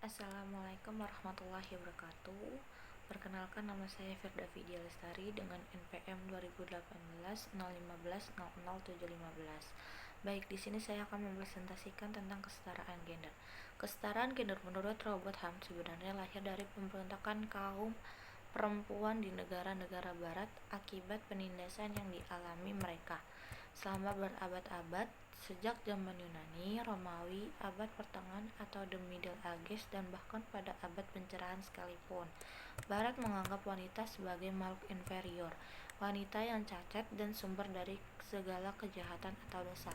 Assalamualaikum warahmatullahi wabarakatuh. Perkenalkan, nama saya Firda Vidya Lestari dengan NPM 2018 Baik, di sini saya akan mempresentasikan tentang kesetaraan gender. Kesetaraan gender menurut Robert Ham sebenarnya lahir dari pemberontakan kaum perempuan di negara-negara barat akibat penindasan yang dialami mereka selama berabad-abad, sejak zaman Yunani, Romawi, abad pertengahan atau The Middle Ages, dan bahkan pada abad pencerahan sekalipun. Barat menganggap wanita sebagai makhluk inferior, wanita yang cacat dan sumber dari segala kejahatan atau dosa.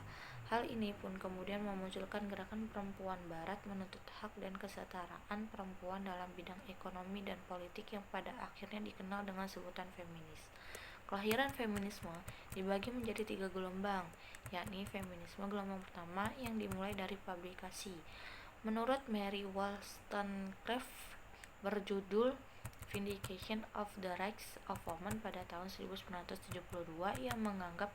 Hal ini pun kemudian memunculkan gerakan perempuan barat menuntut hak dan kesetaraan perempuan dalam bidang ekonomi dan politik yang pada akhirnya dikenal dengan sebutan feminis. Kelahiran feminisme dibagi menjadi 3 gelombang, yakni feminisme gelombang pertama yang dimulai dari publikasi. Menurut Mary Wollstonecraft berjudul Vindication of the Rights of Women pada tahun 1972 yang menganggap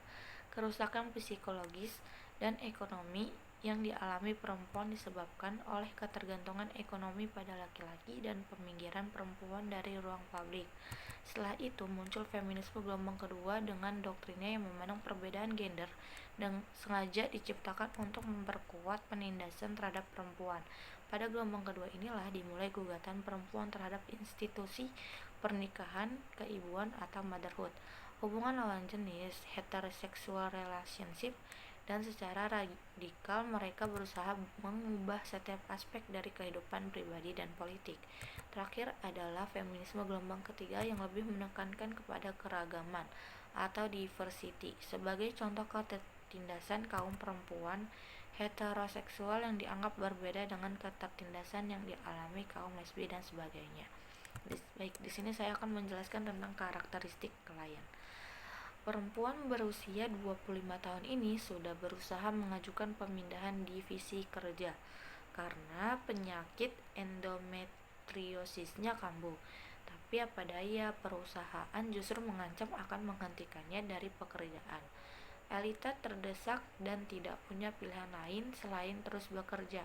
kerusakan psikologis dan ekonomi yang dialami perempuan disebabkan oleh ketergantungan ekonomi pada laki-laki dan peminggiran perempuan dari ruang publik. Setelah itu muncul feminisme gelombang kedua dengan doktrinnya yang memandang perbedaan gender dan sengaja diciptakan untuk memperkuat penindasan terhadap perempuan. Pada gelombang kedua inilah dimulai gugatan perempuan terhadap institusi pernikahan, keibuan atau motherhood, hubungan lawan jenis, heterosexual relationship, dan secara radikal mereka berusaha mengubah setiap aspek dari kehidupan pribadi dan politik. Terakhir adalah feminisme gelombang ketiga yang lebih menekankan kepada keragaman atau diversity sebagai contoh ketertindasan kaum perempuan heteroseksual yang dianggap berbeda dengan ketertindasan yang dialami kaum lesbi dan sebagainya. Baik, di sini saya akan menjelaskan tentang karakteristik klien. Perempuan berusia 25 tahun ini sudah berusaha mengajukan pemindahan divisi kerja karena penyakit endometriosisnya kambuh. Tapi apa daya, perusahaan justru mengancam akan menghentikannya dari pekerjaan. Elita terdesak dan tidak punya pilihan lain selain terus bekerja.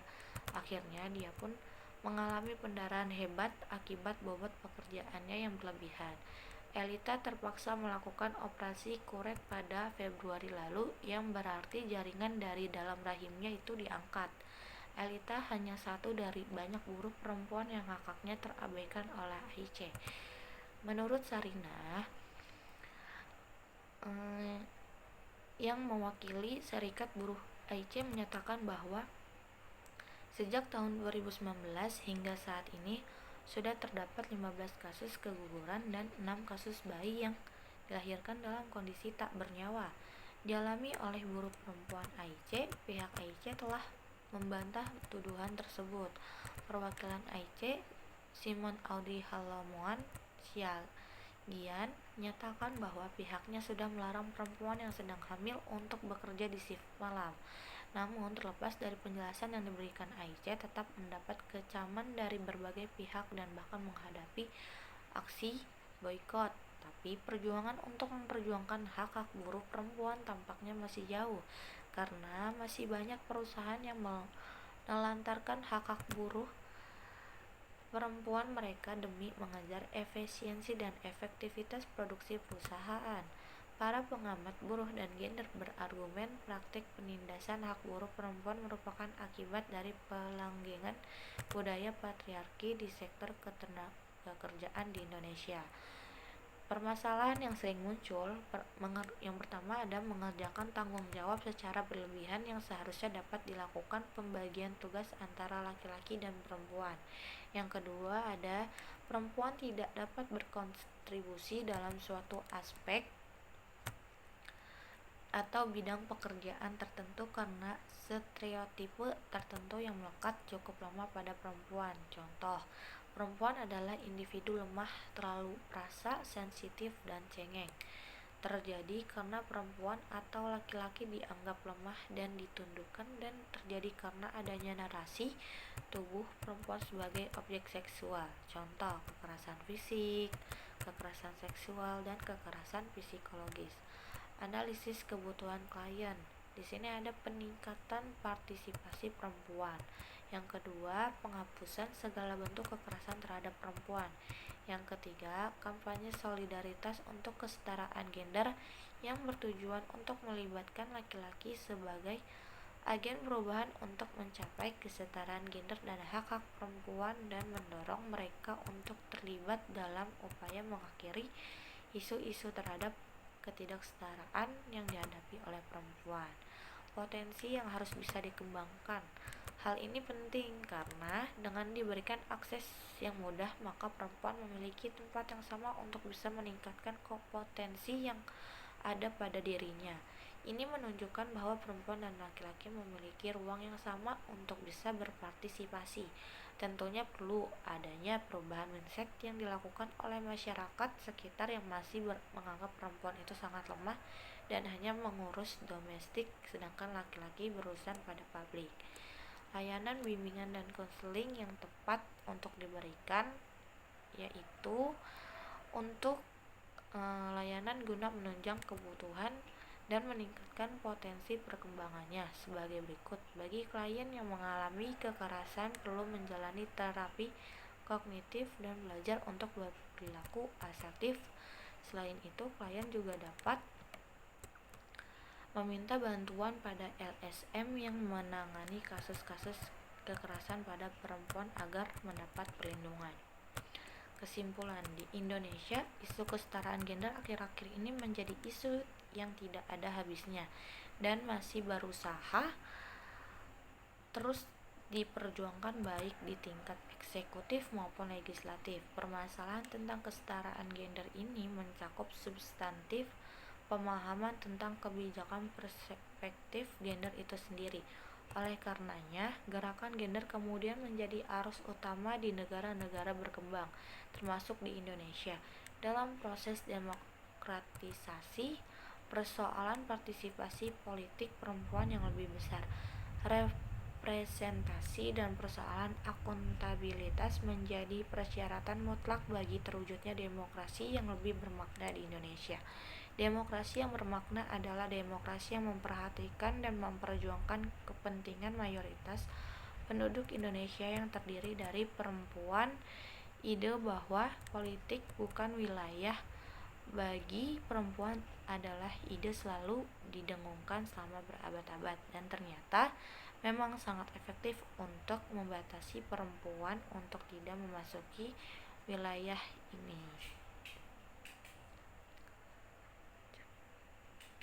Akhirnya dia pun mengalami pendarahan hebat akibat bobot pekerjaannya yang berlebihan. Elita terpaksa melakukan operasi kuret pada Februari lalu yang berarti jaringan dari dalam rahimnya itu diangkat. Elita hanya satu dari banyak buruh perempuan yang hak-haknya terabaikan oleh AIC. Menurut Sarinah, yang mewakili Serikat Buruh AIC menyatakan bahwa sejak tahun 2019 hingga saat ini sudah terdapat 15 kasus keguguran dan 6 kasus bayi yang dilahirkan dalam kondisi tak bernyawa dialami oleh buruh perempuan AIC. Pihak AIC telah membantah tuduhan tersebut. Perwakilan AIC, Simon Audrey Halomoan Siagian, menyatakan bahwa pihaknya sudah melarang perempuan yang sedang hamil untuk bekerja di shift malam. Namun, terlepas dari penjelasan yang diberikan AIC tetap mendapat kecaman dari berbagai pihak dan bahkan menghadapi aksi boikot. Tapi perjuangan untuk memperjuangkan hak-hak buruh perempuan tampaknya masih jauh, karena masih banyak perusahaan yang menelantarkan hak-hak buruh perempuan mereka demi mengejar efisiensi dan efektivitas produksi perusahaan. Para pengamat buruh dan gender berargumen praktik penindasan hak buruh perempuan merupakan akibat dari pelanggengan budaya patriarki di sektor ketenagakerjaan di Indonesia. Permasalahan yang sering muncul, yang pertama ada mengerjakan tanggung jawab secara berlebihan yang seharusnya dapat dilakukan pembagian tugas antara laki-laki dan perempuan. Yang kedua ada perempuan tidak dapat berkontribusi dalam suatu aspek atau bidang pekerjaan tertentu karena stereotipe tertentu yang melekat cukup lama pada perempuan. Contoh, perempuan adalah individu lemah, terlalu perasa, sensitif, dan cengeng. Terjadi karena perempuan atau laki-laki dianggap lemah dan ditundukkan, dan terjadi karena adanya narasi tubuh perempuan sebagai objek seksual. Contoh, kekerasan fisik, kekerasan seksual, dan kekerasan psikologis. Analisis kebutuhan klien. Di sini ada peningkatan partisipasi perempuan. Yang kedua, penghapusan segala bentuk kekerasan terhadap perempuan. Yang ketiga, kampanye solidaritas untuk kesetaraan gender yang bertujuan untuk melibatkan laki-laki sebagai agen perubahan untuk mencapai kesetaraan gender dan hak-hak perempuan dan mendorong mereka untuk terlibat dalam upaya mengakhiri isu-isu terhadap ketidaksetaraan yang dihadapi oleh perempuan. Potensi yang harus bisa dikembangkan. Hal ini penting karena dengan diberikan akses yang mudah, maka perempuan memiliki tempat yang sama untuk bisa meningkatkan kompetensi yang ada pada dirinya. Ini menunjukkan bahwa perempuan dan laki-laki memiliki ruang yang sama untuk bisa berpartisipasi. Tentunya perlu adanya perubahan mindset yang dilakukan oleh masyarakat sekitar yang masih menganggap perempuan itu sangat lemah dan hanya mengurus domestik, sedangkan laki-laki berurusan pada publik. Layanan bimbingan dan konseling yang tepat untuk diberikan yaitu untuk layanan guna menunjang kebutuhan dan meningkatkan potensi perkembangannya sebagai berikut. Bagi klien yang mengalami kekerasan perlu menjalani terapi kognitif dan belajar untuk berperilaku asertif. Selain itu, klien juga dapat meminta bantuan pada LSM yang menangani kasus-kasus kekerasan pada perempuan agar mendapat perlindungan. Kesimpulan, di Indonesia, isu kesetaraan gender akhir-akhir ini menjadi isu yang tidak ada habisnya dan masih berusaha terus diperjuangkan baik di tingkat eksekutif maupun legislatif. Permasalahan tentang kesetaraan gender ini mencakup substantif, pemahaman tentang kebijakan, perspektif gender itu sendiri. Oleh karenanya, gerakan gender kemudian menjadi arus utama di negara-negara berkembang, termasuk di Indonesia. Dalam proses demokratisasi, persoalan partisipasi politik perempuan yang lebih besar, representasi dan persoalan akuntabilitas menjadi persyaratan mutlak bagi terwujudnya demokrasi yang lebih bermakna di Indonesia. Demokrasi yang bermakna adalah demokrasi yang memperhatikan dan memperjuangkan kepentingan mayoritas penduduk Indonesia yang terdiri dari perempuan. Ide bahwa politik bukan wilayah bagi perempuan adalah ide selalu didengungkan selama berabad-abad dan ternyata memang sangat efektif untuk membatasi perempuan untuk tidak memasuki wilayah ini.